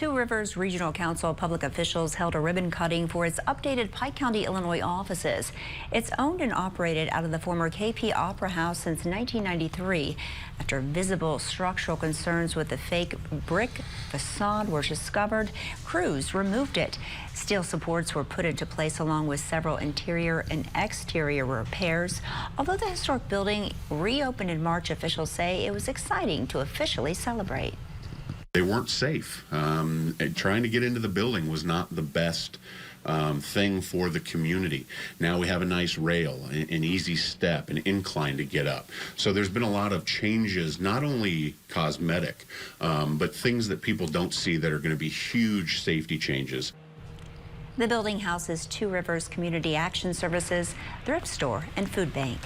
Two Rivers Regional Council public officials held a ribbon cutting for its updated Pike County, Illinois offices. It's owned and operated out of the former KP Opera House since 1993. After visible structural concerns with the fake brick facade were discovered, crews removed it. Steel supports were put into place along with several interior and exterior repairs. Although the historic building reopened in March, officials say it was exciting to officially celebrate. They weren't safe. Trying to get into the building was not the best thing for the community. Now we have a nice rail, an easy step, an incline to get up. So there's been a lot of changes, not only cosmetic, but things that people don't see that are going to be huge safety changes. The building houses Two Rivers Community Action Services, thrift store, and food bank.